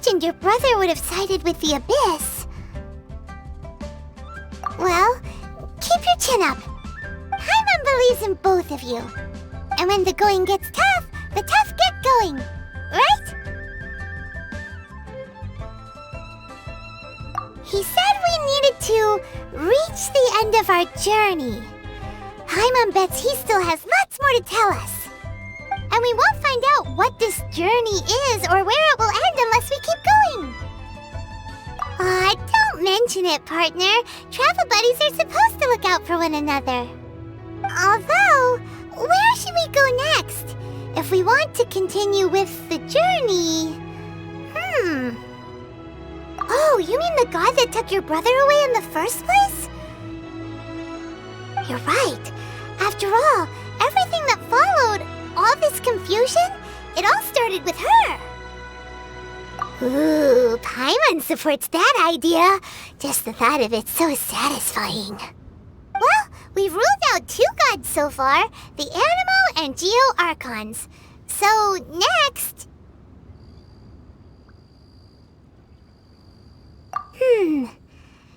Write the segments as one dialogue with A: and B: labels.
A: imagined your brother would have sided with the Abyss. Well, keep your chin up. Paimon believes in both of you. And when the going gets tough, the tough get going. Right? He said we needed to reach the end of our journey. Paimon bets he still has lots more to tell us. And we won't find out what this journey is or where it will end unless we keep going. Aw, don't mention it, partner. Travel buddies are supposed to look out for one another. Although, where should we go next? If we want to continue with the journey... Oh, you mean the god that took your brother away in the first place? You're right. After all, everything that followed, all this confusion, it all started with her. Ooh, Paimon supports that idea. Just the thought of it's so satisfying. Well, we've ruled out 2 gods so far, the Animo and Geo Archons. So, next... Paimon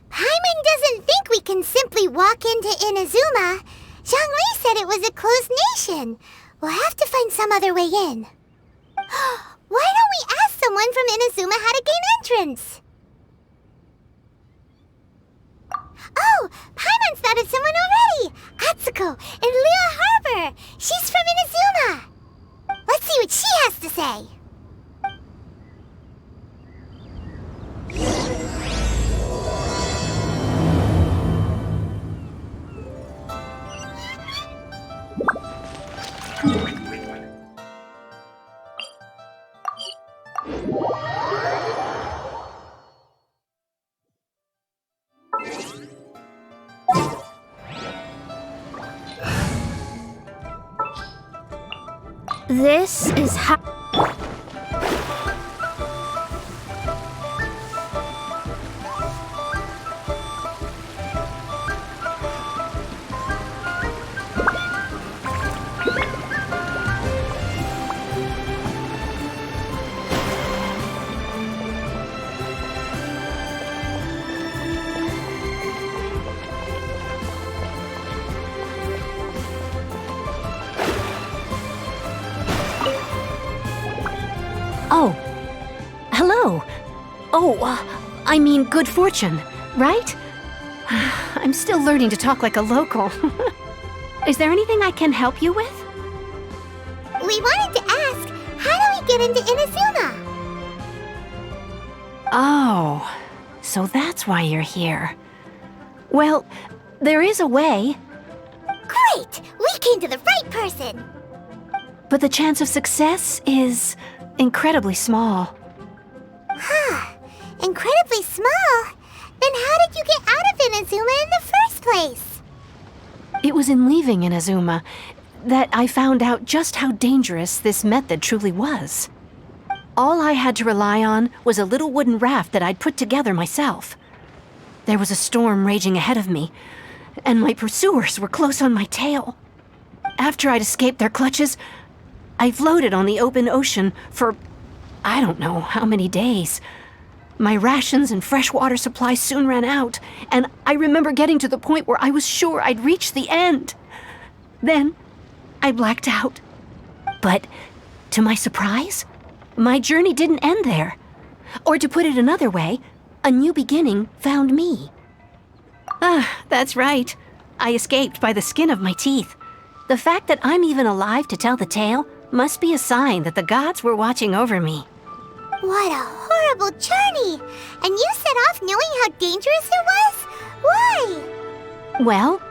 A: doesn't think we can simply walk into Inazuma. Zhongli said it was a closed nation. We'll have to find some other way in. Why don't we ask someone from Inazuma how to gain entrance? Oh, Paimon's thought of someone already! Atsuko, in Liyue Harbor! She's from Inazuma! Let's see what she has to say!
B: This is how... Oh. Hello. I mean good fortune, right? I'm still learning to talk like a local. Is there anything I can help you with?
A: We wanted to ask, how do we get into Inazuma?
B: Oh, so that's why you're here. Well, there is a way.
A: Great! We came to the right person!
B: But the chance of success is incredibly small.
A: Huh. Incredibly small? Then how did you get out of Inazuma in the first place?
B: It was in leaving Inazuma that I found out just how dangerous this method truly was. All I had to rely on was a little wooden raft that I'd put together myself. There was a storm raging ahead of me, and my pursuers were close on my tail. After I'd escaped their clutches, I floated on the open ocean for I don't know how many days. My rations and fresh water supply soon ran out, and I remember getting to the point where I was sure I'd reached the end. Then, I blacked out. But, to my surprise, my journey didn't end there. Or to put it another way, a new beginning found me. That's right. I escaped by the skin of my teeth. The fact that I'm even alive to tell the tale must be a sign that the gods were watching over me.
A: What a horrible journey! And you set off knowing how dangerous it was? Why?
B: Well,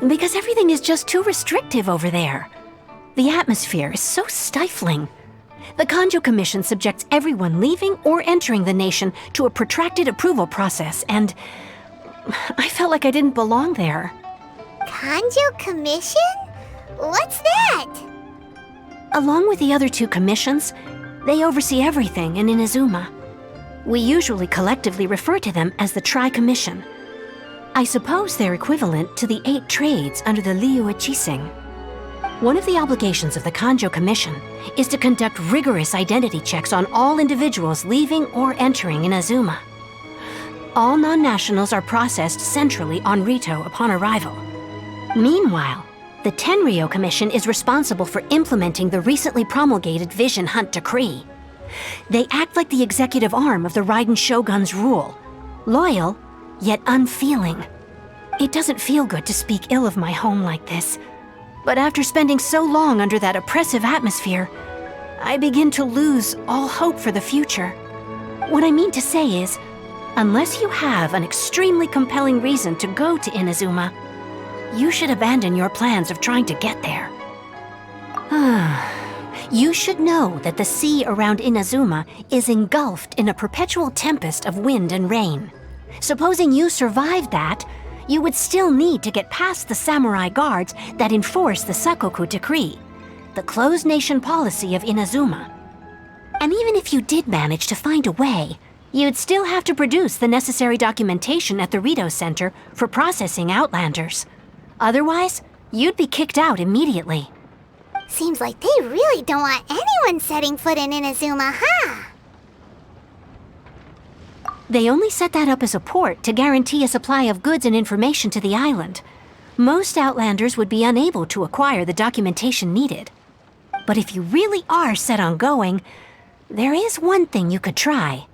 B: because everything is just too restrictive over there. The atmosphere is so stifling. The Kanjo Commission subjects everyone leaving or entering the nation to a protracted approval process, and I felt like I didn't belong there.
A: Kanjo Commission? What's that?
B: Along with the other 2 commissions, they oversee everything in Inazuma. We usually collectively refer to them as the Tri-Commission. I suppose they're equivalent to the 8 trades under the Liyue Chising. One of the obligations of the Kanjo Commission is to conduct rigorous identity checks on all individuals leaving or entering Inazuma. All non-nationals are processed centrally on Rito upon arrival. Meanwhile, the Tenryo Commission is responsible for implementing the recently promulgated Vision Hunt Decree. They act like the executive arm of the Raiden Shogun's rule, loyal, yet unfeeling. It doesn't feel good to speak ill of my home like this, but after spending so long under that oppressive atmosphere, I begin to lose all hope for the future. What I mean to say is, unless you have an extremely compelling reason to go to Inazuma, you should abandon your plans of trying to get there. You should know that the sea around Inazuma is engulfed in a perpetual tempest of wind and rain. Supposing you survived that, you would still need to get past the samurai guards that enforce the Sakoku Decree, the closed nation policy of Inazuma. And even if you did manage to find a way, you'd still have to produce the necessary documentation at the Rito Center for processing Outlanders. Otherwise, you'd be kicked out immediately.
A: Seems like they really don't want anyone setting foot in Inazuma, huh?
B: They only set that up as a port to guarantee a supply of goods and information to the island. Most Outlanders would be unable to acquire the documentation needed. But if you really are set on going, there is one thing you could try.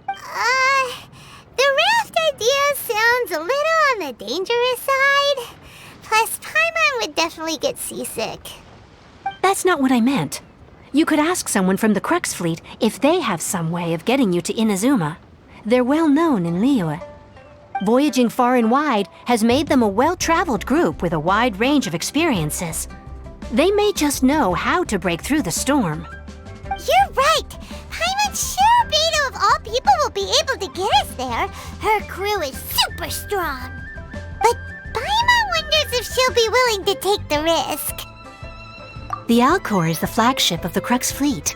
A: The raft idea sounds a little on the dangerous side. Plus, Paimon would definitely get seasick.
B: That's not what I meant. You could ask someone from the Crux fleet if they have some way of getting you to Inazuma. They're well known in Liyue. Voyaging far and wide has made them a well-traveled group with a wide range of experiences. They may just know how to break through the storm.
A: You're right! Paimon's sure Beto of all people will be able to get us there. Her crew is super strong. But Paimon wonders if she'll be willing to take the risk.
B: The Alcor is the flagship of the Crux fleet.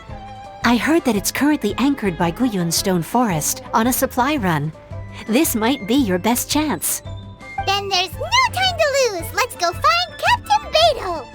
B: I heard that it's currently anchored by Guyun Stone Forest on a supply run. This might be your best chance.
A: Then there's no time to lose. Let's go find Captain Beto.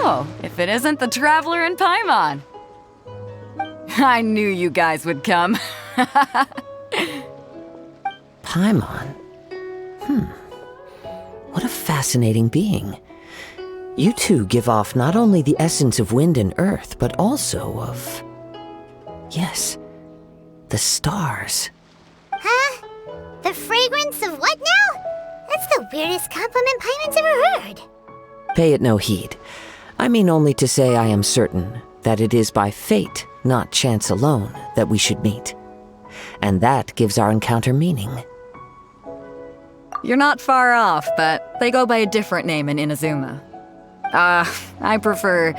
C: Oh, if it isn't the Traveler and Paimon. I knew you guys would come.
D: Paimon? What a fascinating being. You two give off not only the essence of wind and earth, but also of... yes, the stars.
A: Huh? The fragrance of what now? That's the weirdest compliment Paimon's ever heard.
D: Pay it no heed. I mean only to say I am certain that it is by fate, not chance alone, that we should meet. And that gives our encounter meaning.
C: You're not far off, but they go by a different name in Inazuma. I prefer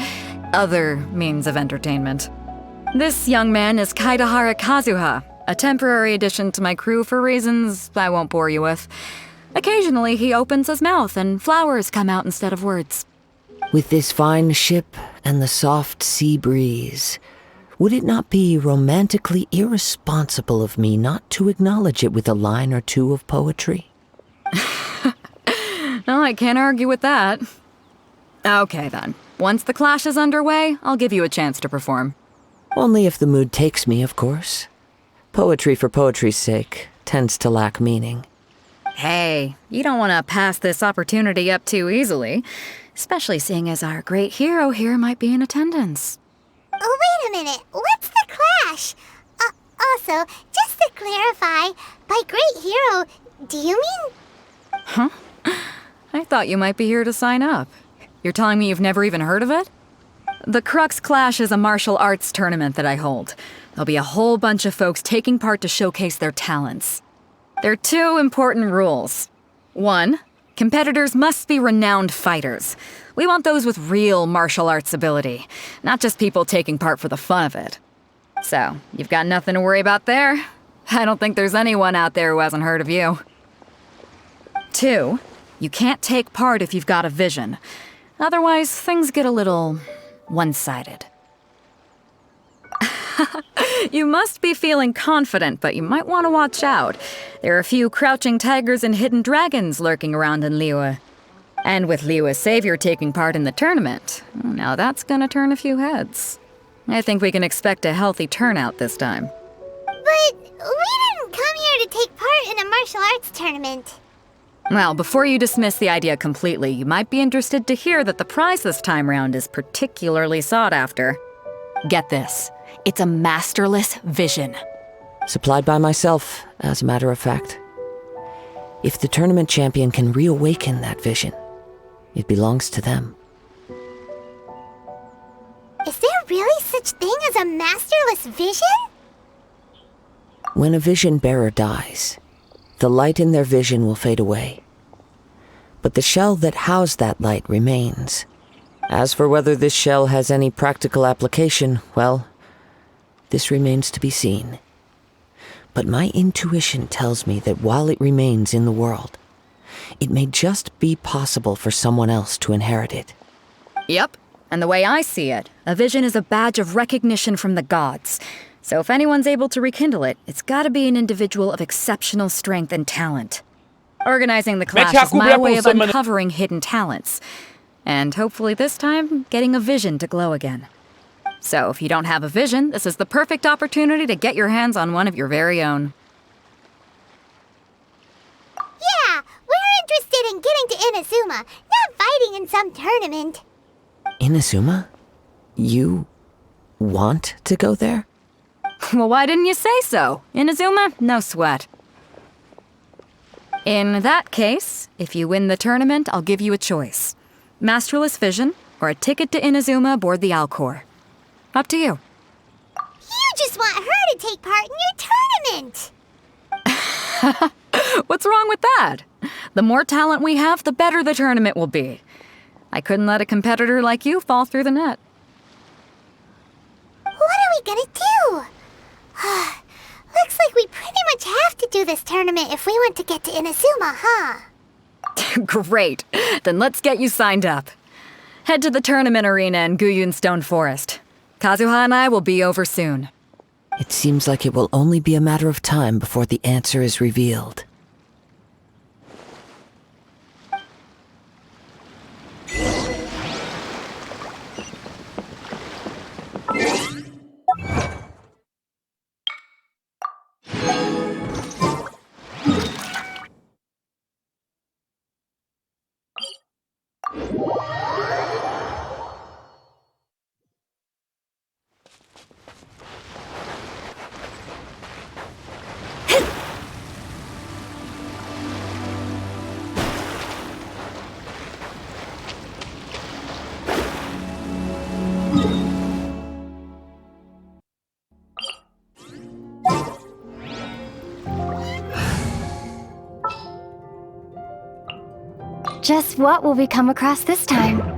C: other means of entertainment. This young man is Kaidahara Kazuha, a temporary addition to my crew for reasons I won't bore you with. Occasionally, he opens his mouth and flowers come out instead of words.
D: With this fine ship and the soft sea breeze, would it not be romantically irresponsible of me not to acknowledge it with a line or two of poetry?
C: No, I can't argue with that. Okay then. Once the clash is underway, I'll give you a chance to perform.
D: Only if the mood takes me, of course. Poetry for poetry's sake tends to lack meaning.
C: Hey, you don't want to pass this opportunity up too easily, especially seeing as our great hero here might be in attendance.
A: Oh, wait a minute. What's the clash? Also, just to clarify, by great hero, do you mean...
C: Huh? I thought you might be here to sign up. You're telling me you've never even heard of it? The Crux Clash is a martial arts tournament that I hold. There'll be a whole bunch of folks taking part to showcase their talents. There are two important rules. 1, Competitors must be renowned fighters. We want those with real martial arts ability, not just people taking part for the fun of it. So, you've got nothing to worry about there. I don't think there's anyone out there who hasn't heard of you. 2, you can't take part if you've got a vision. Otherwise, things get a little one-sided. You must be feeling confident, but you might want to watch out. There are a few crouching tigers and hidden dragons lurking around in Liyue. And with Liyue's savior taking part in the tournament, now that's gonna turn a few heads. I think we can expect a healthy turnout this time.
A: But we didn't come here to take part in a martial arts tournament.
C: Well, before you dismiss the idea completely, you might be interested to hear that the prize this time round is particularly sought after. Get this. It's a masterless vision.
D: Supplied by myself, as a matter of fact. If the tournament champion can reawaken that vision, it belongs to them.
A: Is there really such thing as a masterless vision?
D: When a vision bearer dies, the light in their vision will fade away. But the shell that housed that light remains. As for whether this shell has any practical application, well, this remains to be seen. But my intuition tells me that while it remains in the world, it may just be possible for someone else to inherit it.
C: Yep, and the way I see it, a vision is a badge of recognition from the gods. So if anyone's able to rekindle it, it's gotta be an individual of exceptional strength and talent. Organizing the clash is my way of uncovering hidden talents. And hopefully this time, getting a vision to glow again. So if you don't have a vision, this is the perfect opportunity to get your hands on one of your very own.
A: Yeah, we're interested in getting to Inazuma, not fighting in some tournament.
D: Inazuma? You want to go there?
C: Well, why didn't you say so? Inazuma? No sweat. In that case, if you win the tournament, I'll give you a choice. Masterless Vision, or a ticket to Inazuma aboard the Alcor. Up to you.
A: You just want her to take part in your tournament!
C: What's wrong with that? The more talent we have, the better the tournament will be. I couldn't let a competitor like you fall through the net.
A: What are we gonna do? Looks like we pretty much have to do this tournament if we want to get to Inazuma, huh?
C: Great. Then let's get you signed up. Head to the tournament arena in Guyun Stone Forest. Kazuha and I will be over soon.
D: It seems like it will only be a matter of time before the answer is revealed.
E: Just what will we come across this time?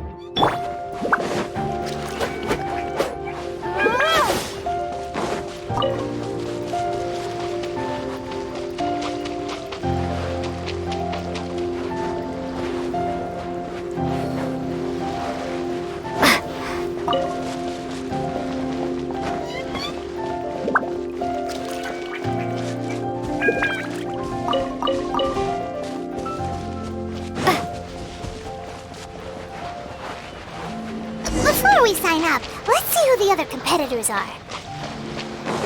A: Before we sign up, let's see who the other competitors are.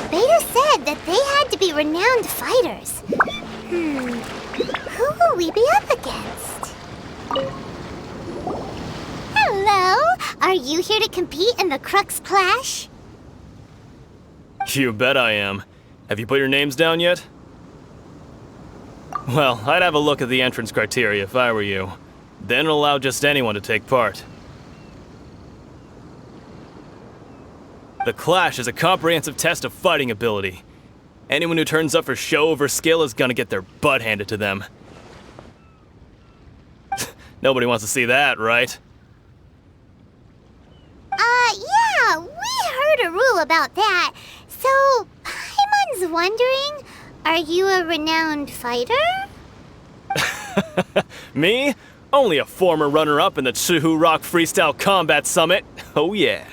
A: Beta said that they had to be renowned fighters. Who will we be up against? Hello? Are you here to compete in the Crux Clash?
F: You bet I am. Have you put your names down yet? Well, I'd have a look at the entrance criteria if I were you. Then it'll allow just anyone to take part. The Clash is a comprehensive test of fighting ability. Anyone who turns up for show over skill is gonna get their butt handed to them. Nobody wants to see that, right?
A: Yeah, we heard a rule about that. So, Paimon's wondering, are you a renowned fighter?
F: Me? Only a former runner-up in the Chihu Rock Freestyle Combat Summit. Oh yeah.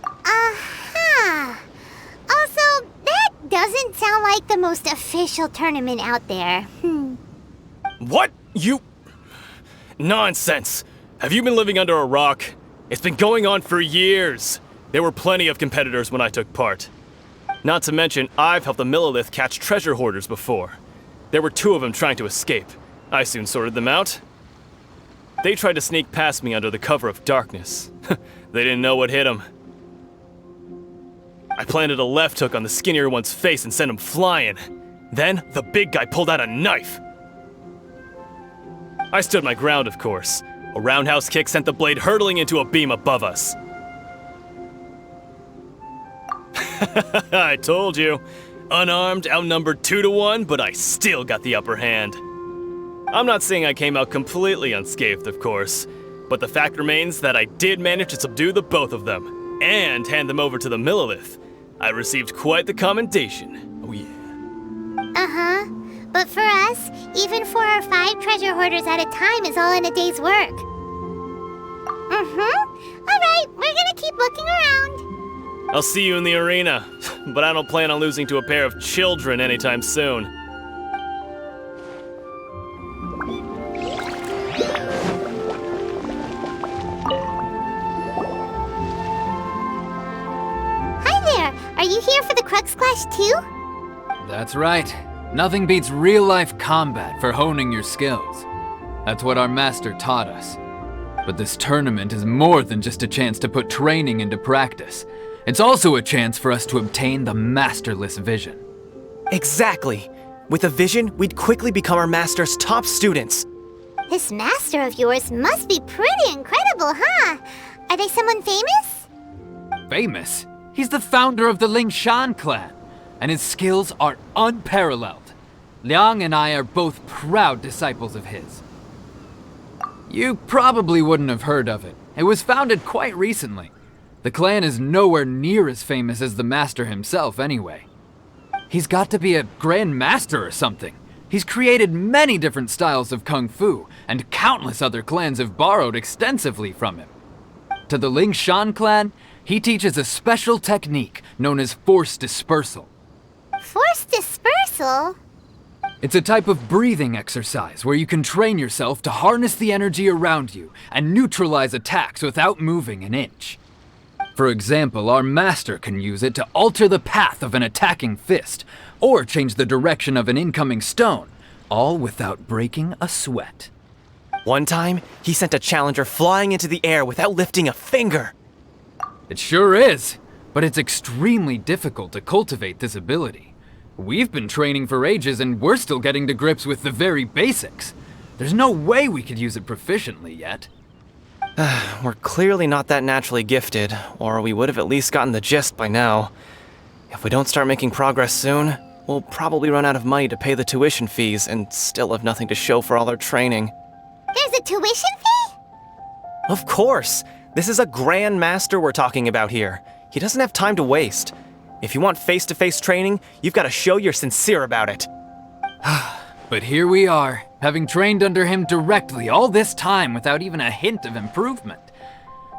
A: Uh-huh. Also, that doesn't sound like the most official tournament out there.
F: What? You... Nonsense. Have you been living under a rock? It's been going on for years. There were plenty of competitors when I took part. Not to mention, I've helped the Millilith catch treasure hoarders before. There were 2 of them trying to escape. I soon sorted them out. They tried to sneak past me under the cover of darkness. They didn't know what hit them. I planted a left hook on the skinnier one's face and sent him flying. Then, the big guy pulled out a knife. I stood my ground, of course. A roundhouse kick sent the blade hurtling into a beam above us. I told you. Unarmed, outnumbered 2-1, but I still got the upper hand. I'm not saying I came out completely unscathed, of course, but the fact remains that I did manage to subdue the both of them, and hand them over to the Millilith. I received quite the commendation. Oh yeah.
A: Uh-huh. But for us, even 4 or 5 treasure hoarders at a time is all in a day's work. Alright, we're gonna keep looking around.
F: I'll see you in the arena, but I don't plan on losing to a pair of children anytime soon.
A: Hi there, are you here for the Crux Clash too?
G: That's right. Nothing beats real-life combat for honing your skills. That's what our master taught us. But this tournament is more than just a chance to put training into practice. It's also a chance for us to obtain the masterless vision.
H: Exactly. With a vision, we'd quickly become our master's top students.
A: This master of yours must be pretty incredible, huh? Are they someone famous?
G: Famous? He's the founder of the Lingshan clan, and his skills are unparalleled. Liang and I are both proud disciples of his. You probably wouldn't have heard of it. It was founded quite recently. The clan is nowhere near as famous as the master himself anyway. He's got to be a grand master or something. He's created many different styles of kung fu, and countless other clans have borrowed extensively from him. To the Lingshan clan, he teaches a special technique known as force dispersal.
A: Force dispersal?
G: It's a type of breathing exercise where you can train yourself to harness the energy around you and neutralize attacks without moving an inch. For example, our master can use it to alter the path of an attacking fist, or change the direction of an incoming stone, all without breaking a sweat.
H: One time, he sent a challenger flying into the air without lifting a finger.
G: It sure is, but it's extremely difficult to cultivate this ability. We've been training for ages and we're still getting to grips with the very basics. There's no way we could use it proficiently yet.
H: We're clearly not that naturally gifted, or we would have at least gotten the gist by now. If we don't start making progress soon, we'll probably run out of money to pay the tuition fees and still have nothing to show for all our training.
A: There's a tuition fee?
H: Of course! This is a grand master we're talking about here. He doesn't have time to waste. If you want face-to-face training, you've got to show you're sincere about it.
G: But here we are, having trained under him directly all this time without even a hint of improvement.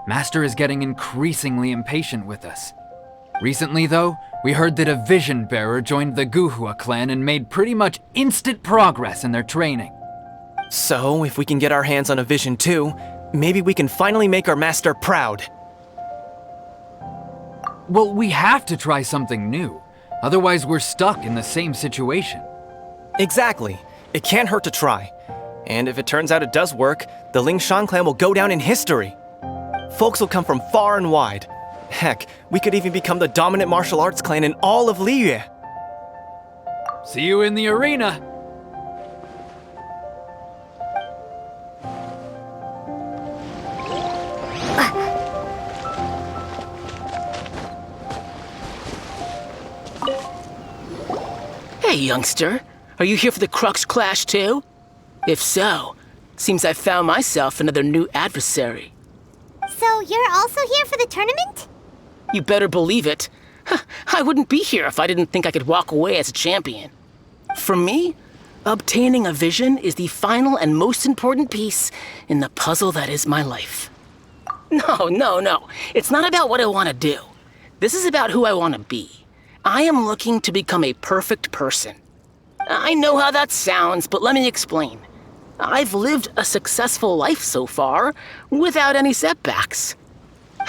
G: Master is getting increasingly impatient with us. Recently, though, we heard that a vision bearer joined the Guhua clan and made pretty much instant progress in their training.
H: So, if we can get our hands on a vision too, maybe we can finally make our master proud.
G: Well, we have to try something new. Otherwise, we're stuck in the same situation.
H: Exactly. It can't hurt to try. And if it turns out it does work, the Lingshan clan will go down in history. Folks will come from far and wide. Heck, we could even become the dominant martial arts clan in all of Liyue.
G: See you in the arena!
I: Hey, youngster. Are you here for the Crux Clash too? If so, Seems I found myself another new adversary.
A: So you're also here for the tournament?
I: You better believe it. I wouldn't be here if I didn't think I could walk away as a champion. For me, obtaining a vision is the final and most important piece in the puzzle that is my life. No. It's not about what I want to do. This is about who I want to be. I am looking to become a perfect person. I know how that sounds, but let me explain. I've lived a successful life so far, without any setbacks.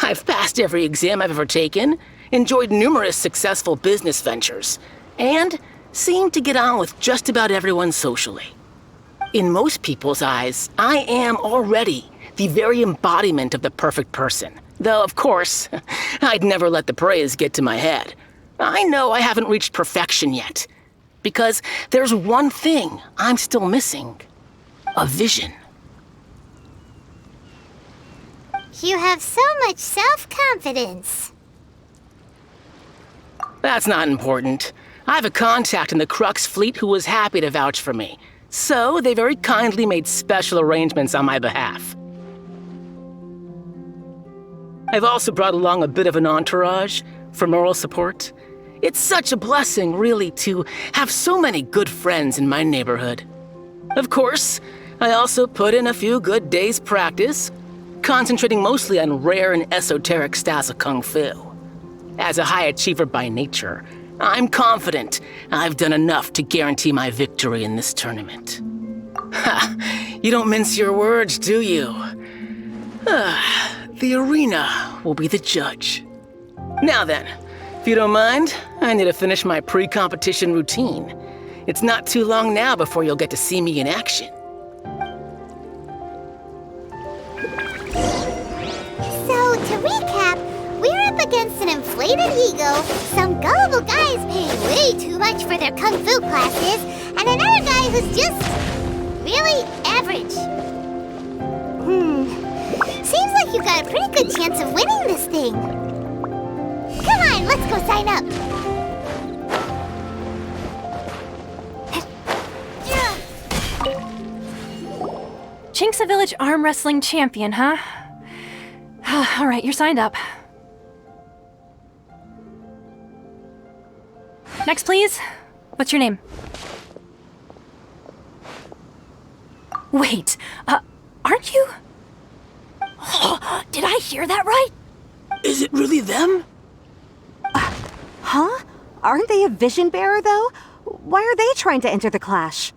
I: I've passed every exam I've ever taken, enjoyed numerous successful business ventures, and seemed to get on with just about everyone socially. In most people's eyes, I am already the very embodiment of the perfect person. Though, of course, I'd never let the praise get to my head. I know I haven't reached perfection yet, because there's one thing I'm still missing. A vision.
A: You have so much self-confidence.
I: That's not important. I have a contact in the Crux fleet who was happy to vouch for me, so they very kindly made special arrangements on my behalf. I've also brought along a bit of an entourage for moral support. It's such a blessing, really, to have so many good friends in my neighborhood. Of course, I also put in a few good days' practice, concentrating mostly on rare and esoteric styles of Kung Fu. As a high achiever by nature, I'm confident I've done enough to guarantee my victory in this tournament. Ha! You don't mince your words, do you? The arena will be the judge. Now then, if you don't mind, I need to finish my pre-competition routine. It's not too long now before you'll get to see me in action.
A: So, to recap, we're up against an inflated ego, some gullible guys paying way too much for their kung fu classes, and another guy who's just really average. Seems like you got a pretty good chance of winning this thing. Come on, let's go sign up.
B: Chinksa Village Arm Wrestling Champion, huh? All right, you're signed up. Next, please. What's your name? Wait, aren't you? Did I hear that right?
I: Is it really them?
J: Huh? Aren't they a vision bearer, though? Why are they trying to enter the clash?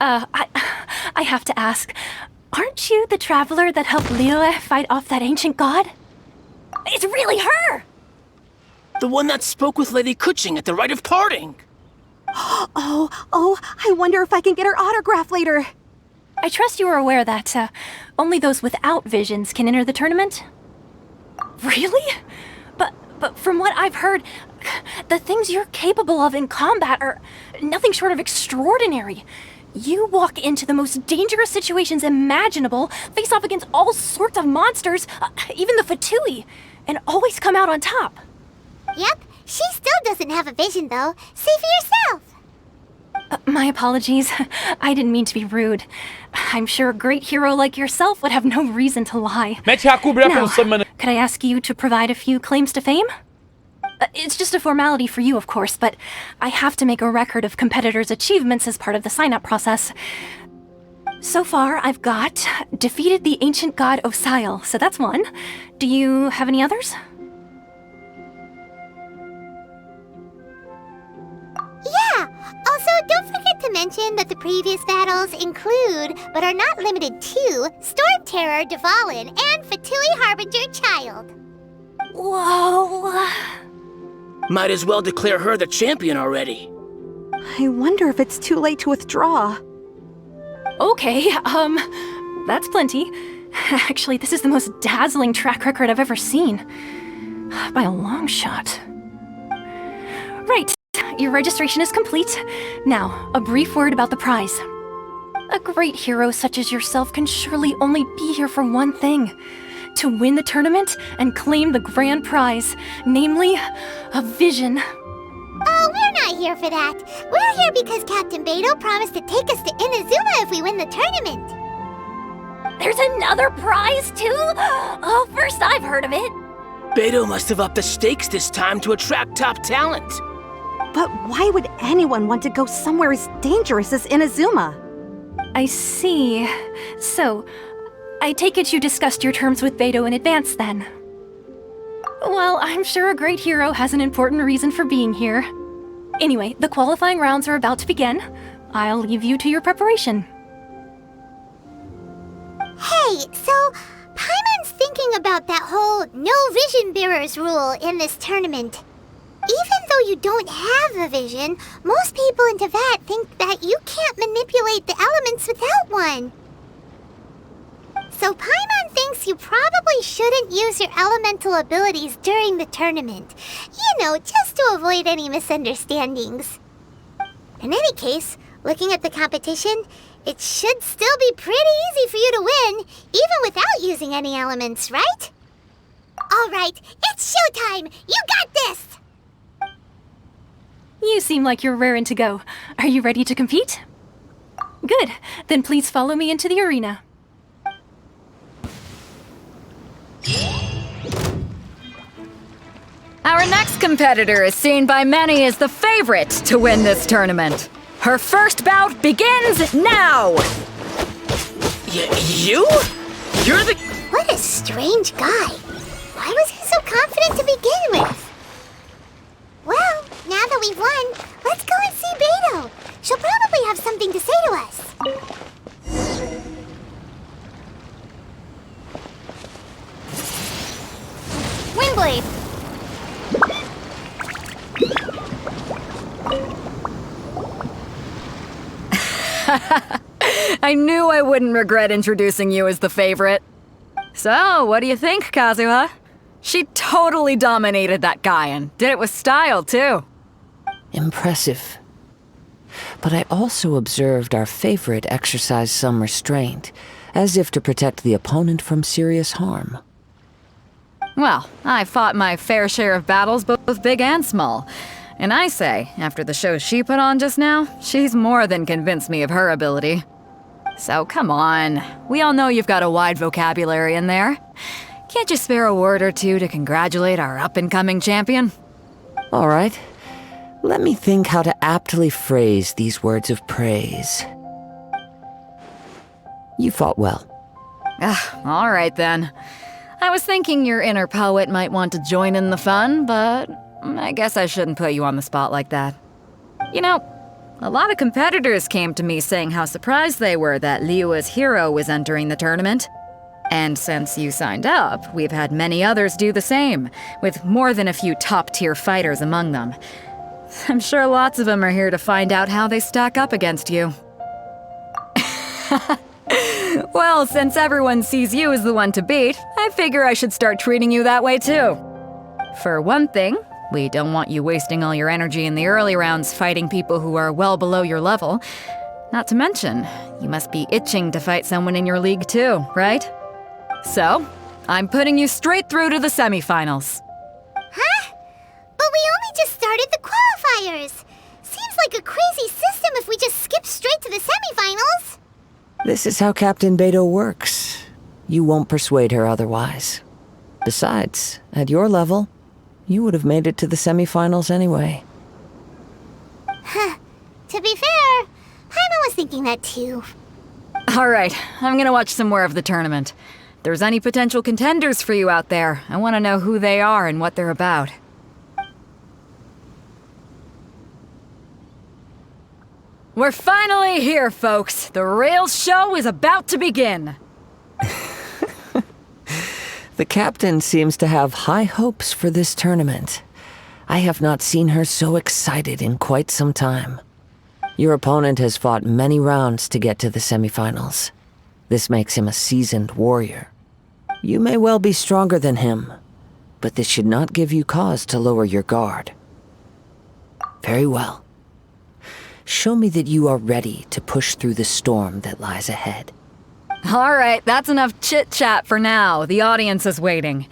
B: I have to ask, aren't you the traveler that helped Liyue fight off that ancient god? It's really her!
I: The one that spoke with Lady Kuching at the Rite of Parting.
J: Oh, I wonder if I can get her autograph later.
B: I trust you are aware that only those without visions can enter the tournament? Really? But from what I've heard, the things you're capable of in combat are nothing short of extraordinary. You walk into the most dangerous situations imaginable, face off against all sorts of monsters, even the Fatui, and always come out on top.
A: Yep, she still doesn't have a vision though. See for yourself.
B: My apologies. I didn't mean to be rude. I'm sure a great hero like yourself would have no reason to lie. Now, could I ask you to provide a few claims to fame? It's just a formality for you, of course, but I have to make a record of competitors' achievements as part of the sign-up process. So far, I've got defeated the ancient god Osail, so that's one. Do you have any others?
A: Yeah! Also, don't forget to mention that the previous battles include, but are not limited to, Storm Terror, Dvalin, and Fatui Harbinger Child.
B: Whoa!
I: Might as well declare her the champion already.
J: I wonder if it's too late to withdraw.
B: Okay, that's plenty. Actually, this is the most dazzling track record I've ever seen. By a long shot. Right. Your registration is complete. Now, a brief word about the prize. A great hero such as yourself can surely only be here for one thing. To win the tournament and claim the grand prize, namely, a vision.
A: Oh, we're not here for that. We're here because Captain Beidou promised to take us to Inazuma if we win the tournament.
K: There's another prize, too? Oh, first I've heard of it.
I: Beto must have upped the stakes this time to attract top talent.
J: But why would anyone want to go somewhere as dangerous as Inazuma?
K: I see. So, I take it you discussed your terms with Beto in advance, then? Well, I'm sure a great hero has an important reason for being here. Anyway, the qualifying rounds are about to begin. I'll leave you to your preparation.
A: Hey, so Paimon's thinking about that whole no vision bearers rule in this tournament. Even though you don't have a vision, most people in Teyvat think that you can't manipulate the elements without one. So Paimon thinks you probably shouldn't use your elemental abilities during the tournament. You know, just to avoid any misunderstandings. In any case, looking at the competition, it should still be pretty easy for you to win, even without using any elements, right? Alright, it's showtime! You got this!
K: You seem like you're raring to go. Are you ready to compete? Good. Then please follow me into the arena.
C: Our next competitor is seen by many as the favorite to win this tournament. Her first bout begins now!
I: You? You're the...
A: What a strange guy. Why was he so confident to begin with? Well, now that we've won, let's go and see Beto. She'll probably have something to say to us.
K: Windblade!
C: I knew I wouldn't regret introducing you as the favorite. So, what do you think, Kazuha? She totally dominated that guy and did it with style, too.
D: Impressive. But I also observed our favorite exercise some restraint, as if to protect the opponent from serious harm.
C: Well, I fought my fair share of battles, both big and small. And I say, after the show she put on just now, she's more than convinced me of her ability. So come on, we all know you've got a wide vocabulary in there. Can't you spare a word or two to congratulate our up-and-coming champion?
D: All right. Let me think how to aptly phrase these words of praise. You fought well.
C: All right then. I was thinking your inner poet might want to join in the fun, but I guess I shouldn't put you on the spot like that. You know, a lot of competitors came to me saying how surprised they were that Liyue's hero was entering the tournament. And since you signed up, we've had many others do the same, with more than a few top-tier fighters among them. I'm sure lots of them are here to find out how they stack up against you. Well, since everyone sees you as the one to beat, I figure I should start treating you that way too. For one thing, we don't want you wasting all your energy in the early rounds fighting people who are well below your level. Not to mention, you must be itching to fight someone in your league too, right? So, I'm putting you straight through to the semifinals.
A: Huh? But we only just started the qualifiers. Seems like a crazy system if we just skip straight to the semifinals.
D: This is how Captain Beto works. You won't persuade her otherwise. Besides, at your level, you would have made it to the semifinals anyway.
A: Huh. To be fair, Paimon was thinking that too.
C: All right, I'm gonna watch some more of the tournament. If there's any potential contenders for you out there, I want to know who they are and what they're about. We're finally here, folks. The real show is about to begin.
D: The captain seems to have high hopes for this tournament. I have not seen her so excited in quite some time. Your opponent has fought many rounds to get to the semifinals. This makes him a seasoned warrior. You may well be stronger than him, but this should not give you cause to lower your guard. Very well. Show me that you are ready to push through the storm that lies ahead.
C: All right, that's enough chit-chat for now. The audience is waiting.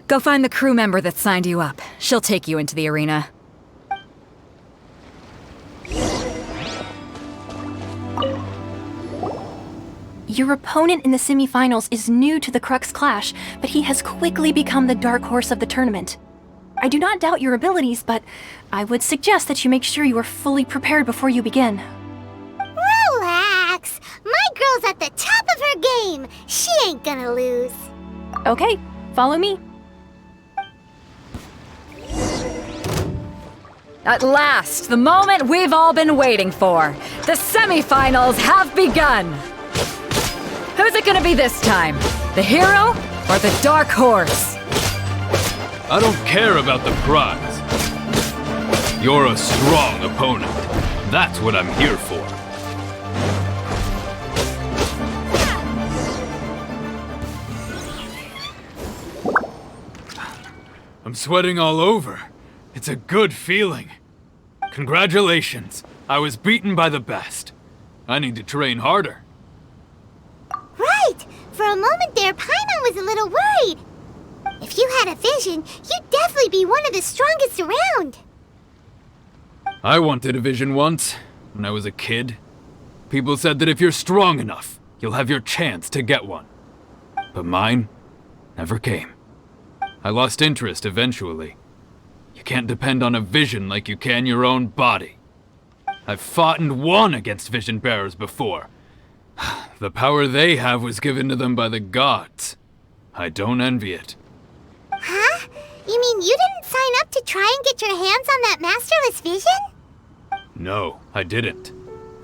C: Go find the crew member that signed you up. She'll take you into the arena.
K: Your opponent in the semifinals is new to the Crux Clash, but he has quickly become the dark horse of the tournament. I do not doubt your abilities, but I would suggest that you make sure you are fully prepared before you begin.
A: Relax. My girl's at the top of her game. She ain't gonna lose.
K: Okay, follow me.
C: At last, the moment we've all been waiting for. The semifinals have begun. Who's it gonna be this time? The hero or the dark horse?
L: I don't care about the prize. You're a strong opponent. That's what I'm here for. I'm sweating all over. It's a good feeling. Congratulations. I was beaten by the best. I need to train harder.
A: Right. For a moment there, Paimon was a little worried. If you had a vision, you'd definitely be one of the strongest around.
L: I wanted a vision once, when I was a kid. People said that if you're strong enough, you'll have your chance to get one. But mine never came. I lost interest eventually. You can't depend on a vision like you can your own body. I've fought and won against vision bearers before. The power they have was given to them by the gods. I don't envy it.
A: Huh? You mean you didn't sign up to try and get your hands on that masterless vision?
L: No, I didn't.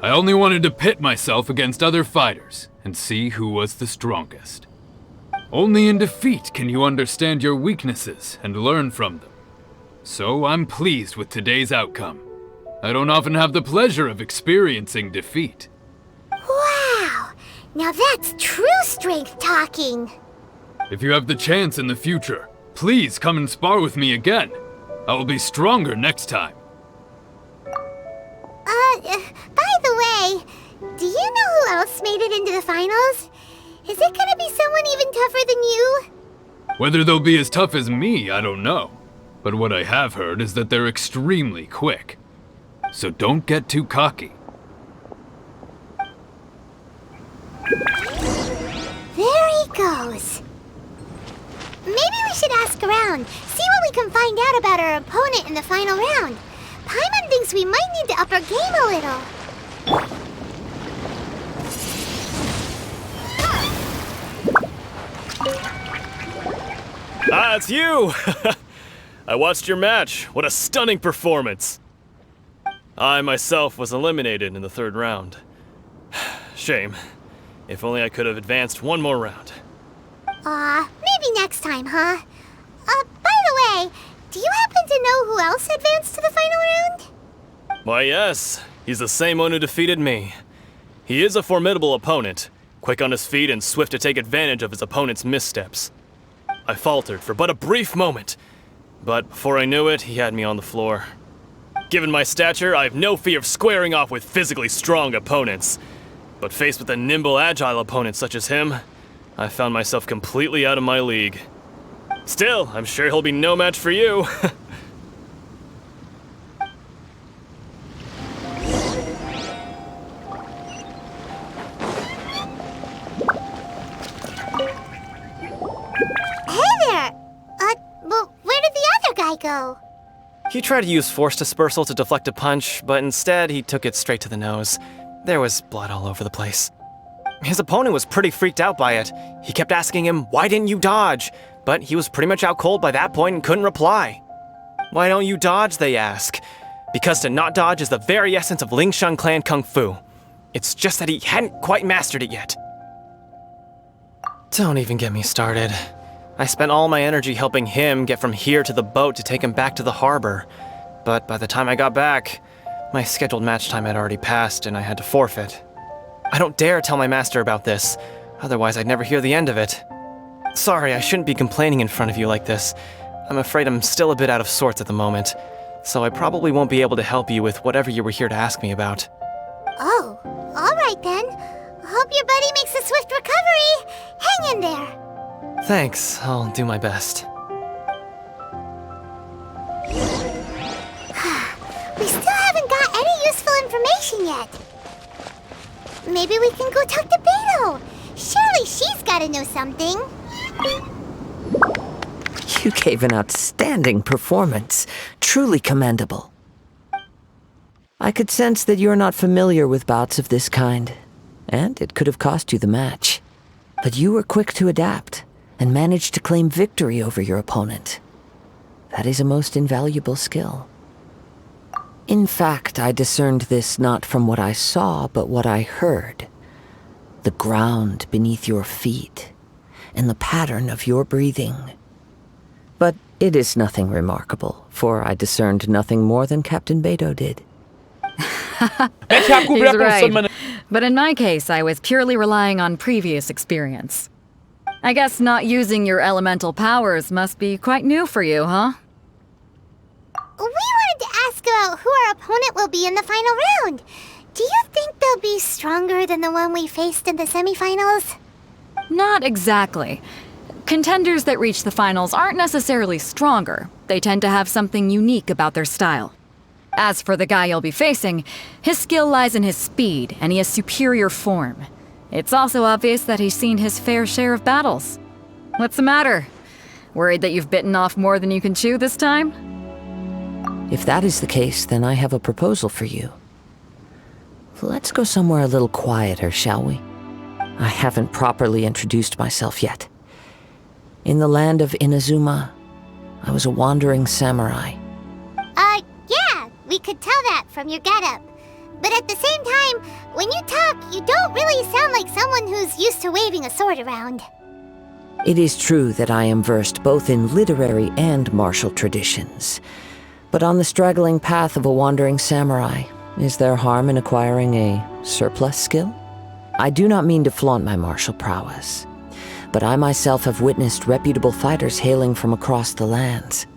L: I only wanted to pit myself against other fighters and see who was the strongest. Only in defeat can you understand your weaknesses and learn from them. So I'm pleased with today's outcome. I don't often have the pleasure of experiencing defeat.
A: Wow! Now that's true strength talking.
L: If you have the chance in the future, please come and spar with me again. I will be stronger next time.
A: By the way, do you know who else made it into the finals? Is it gonna be someone even tougher than you?
L: Whether they'll be as tough as me, I don't know. But what I have heard is that they're extremely quick. So don't get too cocky.
A: There he goes. Maybe we should ask around, see what we can find out about our opponent in the final round. Paimon thinks we might need to up our game a little.
F: Ah, it's you! I watched your match. What a stunning performance. I myself was eliminated in the third round. Shame. If only I could have advanced one more round.
A: Maybe next time, huh? By the way, do you happen to know who else advanced to the final round?
F: Why, yes. He's the same one who defeated me. He is a formidable opponent, quick on his feet and swift to take advantage of his opponent's missteps. I faltered for but a brief moment, but before I knew it, he had me on the floor. Given my stature, I have no fear of squaring off with physically strong opponents. But faced with a nimble, agile opponent such as him, I found myself completely out of my league. Still, I'm sure he'll be no match for you.
A: Well, where did the other guy go?
H: He tried to use force dispersal to deflect a punch, but instead he took it straight to the nose. There was blood all over the place. His opponent was pretty freaked out by it. He kept asking him, "Why didn't you dodge?" But he was pretty much out cold by that point and couldn't reply. "Why don't you dodge?" they ask. Because to not dodge is the very essence of Lingshan clan kung fu. It's just that he hadn't quite mastered it yet. Don't even get me started. I spent all my energy helping him get from here to the boat to take him back to the harbor. But by the time I got back, my scheduled match time had already passed and I had to forfeit. I don't dare tell my master about this, otherwise I'd never hear the end of it. Sorry, I shouldn't be complaining in front of you like this. I'm afraid I'm still a bit out of sorts at the moment, so I probably won't be able to help you with whatever you were here to ask me about.
A: Oh, all right then. Hope your buddy makes a swift recovery. Hang in there.
H: Thanks, I'll do my best.
A: We still haven't got any useful information yet. Maybe we can go talk to Beto. Surely she's gotta know something.
D: You gave an outstanding performance. Truly commendable. I could sense that you're not familiar with bouts of this kind, and it could have cost you the match. But you were quick to adapt, and managed to claim victory over your opponent. That is a most invaluable skill. In fact, I discerned this not from what I saw, but what I heard. The ground beneath your feet, and the pattern of your breathing. But it is nothing remarkable, for I discerned nothing more than Captain Beto did.
C: He's right. But in my case, I was purely relying on previous experience. I guess not using your elemental powers must be quite new for you, huh?
A: We wanted to ask about who our opponent will be in the final round. Do you think they'll be stronger than the one we faced in the semifinals?
C: Not exactly. Contenders that reach the finals aren't necessarily stronger. They tend to have something unique about their style. As for the guy you'll be facing, his skill lies in his speed, and he has superior form. It's also obvious that he's seen his fair share of battles. What's the matter? Worried that you've bitten off more than you can chew this time?
D: If that is the case, then I have a proposal for you. Let's go somewhere a little quieter, shall we? I haven't properly introduced myself yet. In the land of Inazuma, I was a wandering samurai.
A: Yeah, we could tell that from your getup. But at the same time, when you talk, you don't really sound like someone who's used to waving a sword around.
D: It is true that I am versed both in literary and martial traditions. But on the straggling path of a wandering samurai, is there harm in acquiring a surplus skill? I do not mean to flaunt my martial prowess, but I myself have witnessed reputable fighters hailing from across the lands.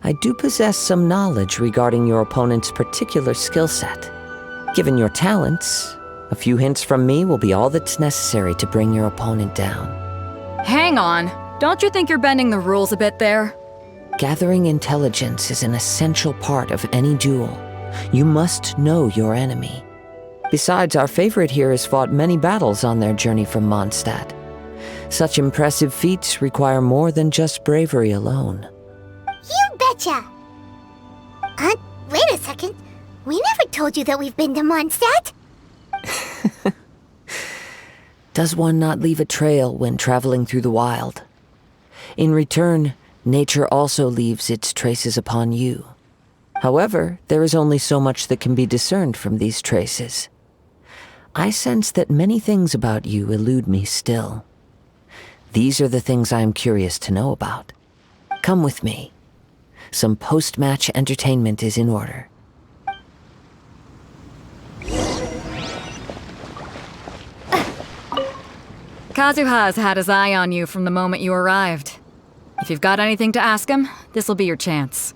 D: I do possess some knowledge regarding your opponent's particular skill set. Given your talents, a few hints from me will be all that's necessary to bring your opponent down.
C: Hang on. Don't you think you're bending the rules a bit there?
D: Gathering intelligence is an essential part of any duel. You must know your enemy. Besides, our favorite here has fought many battles on their journey from Mondstadt. Such impressive feats require more than just bravery alone.
A: You betcha! Wait a second. We never told you that we've been to Mondstadt.
D: Does one not leave a trail when traveling through the wild? In return, nature also leaves its traces upon you. However, there is only so much that can be discerned from these traces. I sense that many things about you elude me still. These are the things I am curious to know about. Come with me. Some post-match entertainment is in order.
C: Kazuha's had his eye on you from the moment you arrived. If you've got anything to ask him, this'll be your chance.